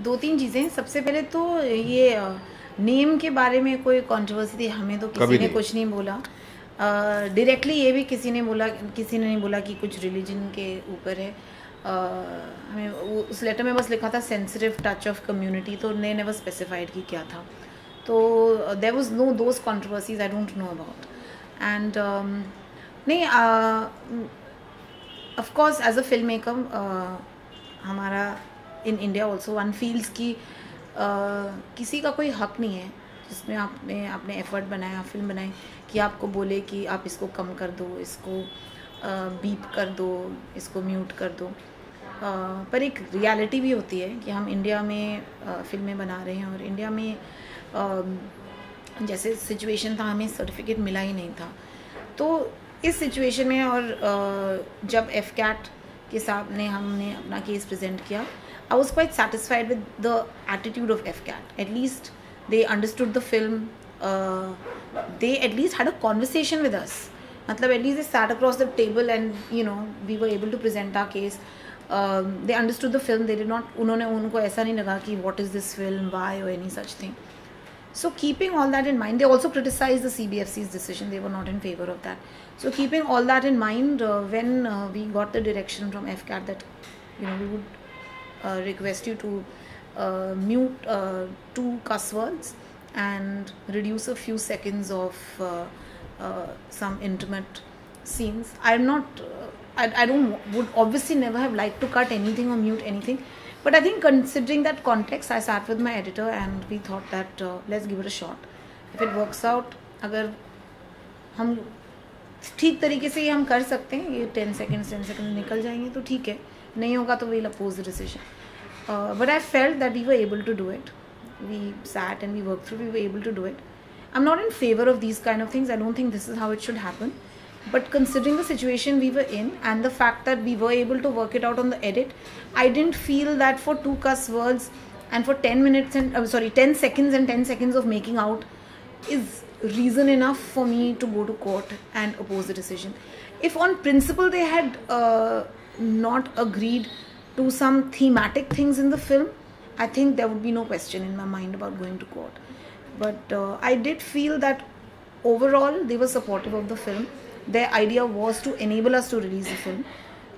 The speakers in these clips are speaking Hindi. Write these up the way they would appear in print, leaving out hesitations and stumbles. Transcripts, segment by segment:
दो तीन चीज़ें। सबसे पहले तो ये नेम के बारे में कोई कंट्रोवर्सी थी, हमें तो किसी ने कुछ नहीं बोला। डायरेक्टली ये भी किसी ने नहीं बोला कि कुछ रिलीजन के ऊपर है। हमें उस लेटर में बस लिखा था सेंसिटिव टच ऑफ कम्युनिटी, तो ने नेवर स्पेसिफाइड कि क्या था। तो there was no those controversies, I don't know about. And नहीं, of course as a film maker हमारा in India also one feels कि किसी का कोई हक नहीं है जिसमें आपने एफर्ट बनाया, फिल्म बनाई, कि आपको बोले कि आप इसको कम कर दो, इसको बीप कर दो, इसको म्यूट कर दो। पर एक रियलिटी भी होती है कि हम इंडिया में फिल्में बना रहे हैं, और इंडिया में जैसे सिचुएशन था, हमें सर्टिफिकेट मिला ही नहीं था। तो इस सिचुएशन में, और जब एफकैट के सामने हमने अपना केस प्रेजेंट किया, I was quite satisfied with the attitude of FCAT. At least they understood the film. They at least had a conversation with us. मतलब at least they sat across the table and we were able to present our case. They understood the film. They did not. उनको ऐसा नहीं लगा कि what is this film, why, or any such thing. So keeping all that in mind, they also criticized the CBFC's decision. They were not in favor of that. So keeping all that in mind, when we got the direction from FCAT that we would request you to mute 2 cuss words and reduce a few seconds of some intimate scenes. I'm not would obviously never have liked to cut anything or mute anything, but I think considering that context, I sat with my editor and we thought that let's give it a shot. If it works out, अगर हम ठीक तरीके से ये हम कर सकते हैं, ये 10 seconds निकल जाएंगे तो ठीक है, नहीं होगा तो we'll oppose the decision. But I felt that we were able to do it. We sat and we worked through, we were able to do it. I'm not in favor of these kind of things. I don't think this is how it should happen. But considering the situation we were in and the fact that we were able to work it out on the edit, I didn't feel that for 2 cuss words and for 10 seconds and 10 seconds of making out is reason enough for me to go to court and oppose the decision. If on principle they had not agreed to some thematic things in the film, I think there would be no question in my mind about going to court. But I did feel that overall they were supportive of the film. Their idea was to enable us to release the film.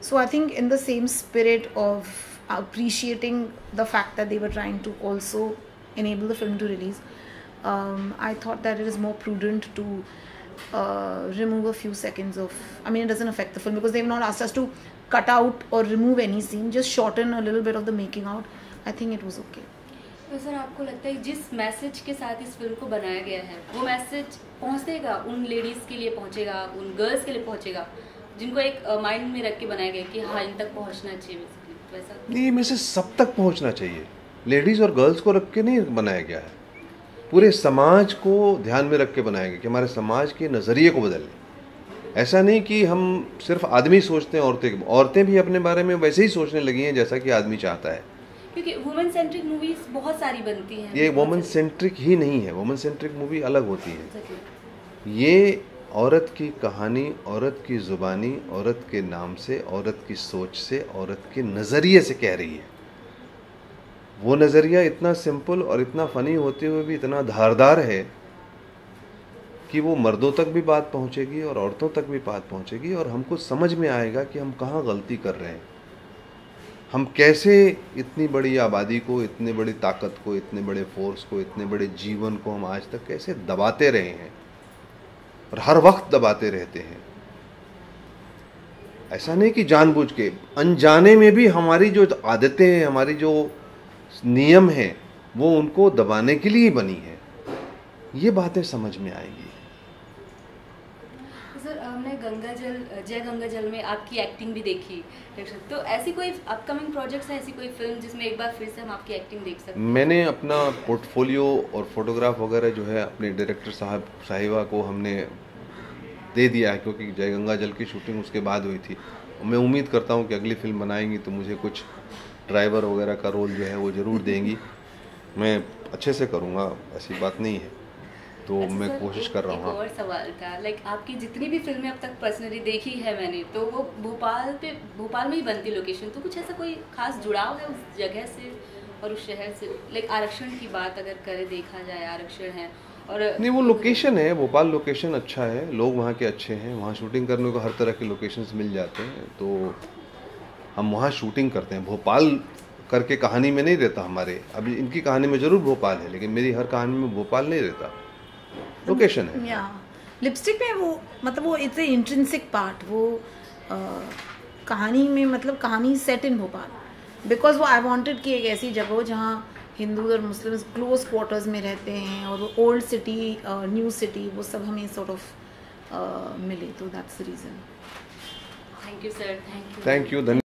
So I think in the same spirit of appreciating the fact that they were trying to also enable the film to release, I thought that it is more prudent to remove a few seconds of, I mean, it doesn't affect the film because they have not asked us to cut out or remove any scene, just shorten a little bit of the making out. I think it was okay. तो सर, आपको लगता है जिस मैसेज के साथ इस फिल्म को बनाया गया है वो मैसेज पहुंचेगा उन लेडीज़ के लिए, पहुंचेगा उन गर्ल्स के लिए, पहुंचेगा जिनको एक माइंड में रख के बनाया गया कि हाँ इन तक पहुंचना चाहिए? वैसा नहीं, ये मैसेज सब तक पहुंचना चाहिए। लेडीज़ और गर्ल्स को रख के नहीं बनाया गया है, पूरे समाज को ध्यान में रख के बनाया गया कि हमारे समाज के नज़रिए को बदलें। ऐसा नहीं कि हम सिर्फ आदमी सोचते हैं, औरतें भी अपने बारे में वैसे ही सोचने लगी हैं जैसा कि आदमी चाहता है। क्योंकि वुमेन सेंट्रिक मूवीज बहुत सारी बनती हैं। ये वुमेन सेंट्रिक ही नहीं है, वुमेन सेंट्रिक मूवी अलग होती है। ये औरत की कहानी, औरत की ज़ुबानी, औरत के नाम से, औरत की सोच से, औरत के नज़रिए से कह रही है। वो नज़रिया इतना सिंपल और इतना फ़नी होते हुए भी इतना धारदार है कि वो मर्दों तक भी बात पहुंचेगी और औरतों तक भी बात पहुंचेगी, और हमको समझ में आएगा कि हम कहाँ गलती कर रहे हैं, हम कैसे इतनी बड़ी आबादी को, इतनी बड़ी ताकत को, इतने बड़े फोर्स को, इतने बड़े जीवन को हम आज तक कैसे दबाते रहे हैं और हर वक्त दबाते रहते हैं। ऐसा नहीं कि जानबूझ के, अनजाने में भी हमारी जो आदतें हैं, हमारी जो नियम हैं, वो उनको दबाने के लिए बनी है। ये बातें समझ में आएंगी। सर, हमने जय गंगा जल में आपकी एक्टिंग भी देखी, तो ऐसी कोई अपकमिंग प्रोजेक्ट्स हैं, ऐसी कोई फिल्म जिसमें एक बार फिर से हम आपकी एक्टिंग देख सकते हैं? मैंने अपना पोर्टफोलियो और फोटोग्राफ वगैरह जो है अपने डायरेक्टर साहिबा को हमने दे दिया है, क्योंकि जय गंगा जल की शूटिंग उसके बाद हुई थी। मैं उम्मीद करता हूँ कि अगली फिल्म बनाएंगी तो मुझे कुछ ड्राइवर वगैरह का रोल जो है वो ज़रूर देंगी। मैं अच्छे से करूँगा, ऐसी बात नहीं है, तो अच्छा मैं सर, कोशिश कर रहा हूँ। एक और सवाल था, आपकी जितनी भी फिल्में अब तक पर्सनली देखी है मैंने, तो वो भोपाल में ही बनती लोकेशन, तो कुछ ऐसा कोई खास जुड़ाव है उस जगह से और उस शहर से लाइक आरक्षण की बात अगर करें, देखा जाए आरक्षण है और नहीं, वो लोकेशन है, भोपाल लोकेशन अच्छा है, लोग वहाँ के अच्छे हैं, वहाँ शूटिंग करने को हर तरह के लोकेशंस मिल जाते हैं, तो हम वहाँ शूटिंग करते हैं। भोपाल करके कहानी में नहीं रहता हमारे, अभी इनकी कहानी में ज़रूर भोपाल है, लेकिन मेरी हर कहानी में भोपाल नहीं रहता, लोकेशन है। या लिपस्टिक में वो मतलब वो इट्स ए इंट्रिंसिक पार्ट, वो कहानी में मतलब कहानी सेट इन भोपाल, बिकॉज वो आई वांटेड कि एक ऐसी जगह हो जहाँ हिंदू और मुस्लिम्स क्लोज क्वार्टर्स में रहते हैं और वो ओल्ड सिटी न्यू सिटी वो सब हमें सॉर्ट ऑफ मिले, तो that's the reason. Thank you sir, thank you. Thank you, धन्यवाद।